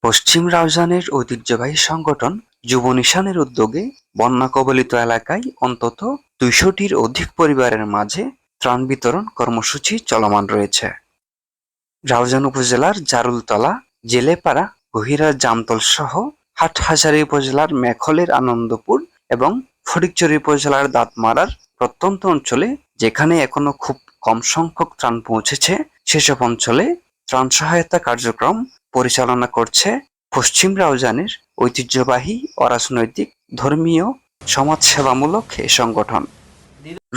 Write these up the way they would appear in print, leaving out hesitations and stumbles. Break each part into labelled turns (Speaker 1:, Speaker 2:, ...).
Speaker 1: পশ্চিম রাউজানের ঐতিহ্যবাহী সংগঠন যুব নিশানের উদ্যোগে বন্যা কবলিত এলাকায় অন্তত ২০০টির অধিক পরিবারের মাঝে ত্রাণ বিতরণ কর্মসূচি চলমান রয়েছে। রাউজান উপজেলার জারুলতলা, জেলেপাড়া, গহিরার জামতল সহ হাটহাজারী উপজেলার মেখলের আনন্দপুর এবং ফটিকছড়ি উপজেলার দাঁতমারার প্রত্যন্ত অঞ্চলে যেখানে এখনো খুব কম সংখ্যক ত্রাণ পৌঁছেছে, সেসব অঞ্চলে ত্রাণ সহায়তা কার্যক্রম পরিচালনা করছে পশ্চিম রাউজানের ঐতিহ্যবাহী অরাজনৈতিক, ধর্মীয়, সমাজসেবামূলক এ সংগঠন।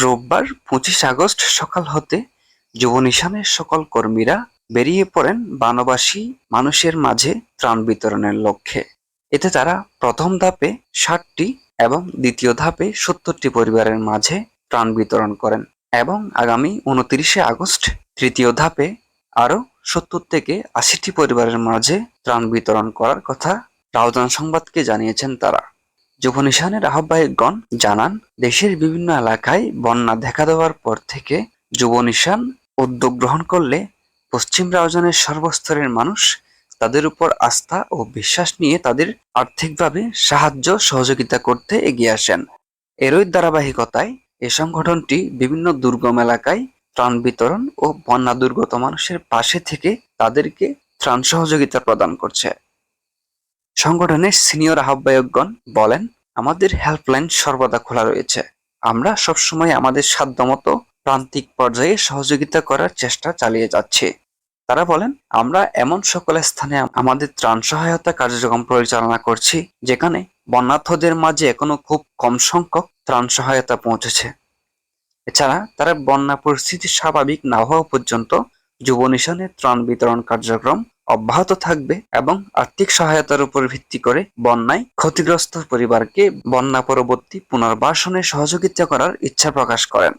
Speaker 1: রোববার ২৫ আগস্ট সকাল হতে যুব নিশানের সকল কর্মীরা বেরিয়ে পড়েন বানবাসী মানুষের মাঝে ত্রাণ বিতরণের লক্ষ্যে। এতে তারা প্রথম ধাপে ৬০টি এবং দ্বিতীয় ধাপে ৭০টি পরিবারের মাঝে ত্রাণ বিতরণ করেন এবং আগামী ২৯ আগস্ট তৃতীয় ধাপে আরও ৭০ থেকে ৮০টি পরিবারের মাঝে ত্রাণ বিতরণ করার কথা রাউজান সংবাদকে জানিয়েছেন তারা। যুব নিশানের আহ্বায়কগণ জানান, দেশের বিভিন্ন এলাকায় বন্যা দেখা দেওয়ার পর থেকে যুব নিশান উদ্যোগ গ্রহণ করলে পশ্চিম রাউজানের সর্বস্তরের মানুষ তাদের উপর আস্থা ও বিশ্বাস নিয়ে তাদের আর্থিকভাবে সাহায্য সহযোগিতা করতে এগিয়ে আসেন। এরই ধারাবাহিকতায় এ সংগঠনটি বিভিন্ন দুর্গম এলাকায় ত্রাণ বিতরণ ও বন্যা দুর্গত মানুষের পাশে থেকে তাদেরকে ত্রাণ সহযোগিতা প্রদান করছে। সংগঠনের সিনিয়র আহ্বায়কগণ বলেন, আমাদের হেল্পলাইন সর্বদা খোলা রয়েছে। আমরা সবসময় আমাদের সাধ্যমতো প্রান্তিক পর্যায়ে সহযোগিতা করার চেষ্টা চালিয়ে যাচ্ছি। তারা বলেন, আমরা এমন সকল স্থানে আমাদের ত্রাণ সহায়তা কার্যক্রম পরিচালনা করছি যেখানে বন্যার্তদের মাঝে এখনো খুব কম সংখ্যক ত্রাণ সহায়তা পৌঁছেছে। এছাড়া তারা বন্যা পরিস্থিতি স্বাভাবিক না হওয়া পর্যন্ত যুব নিশানের ত্রাণ বিতরণ কার্যক্রম অব্যাহত থাকবে এবং আর্থিক সহায়তার উপর ভিত্তি করে বন্যায় ক্ষতিগ্রস্ত পরিবারকে বন্যা পরবর্তী পুনর্বাসনে সহযোগিতা করার ইচ্ছা প্রকাশ করেন।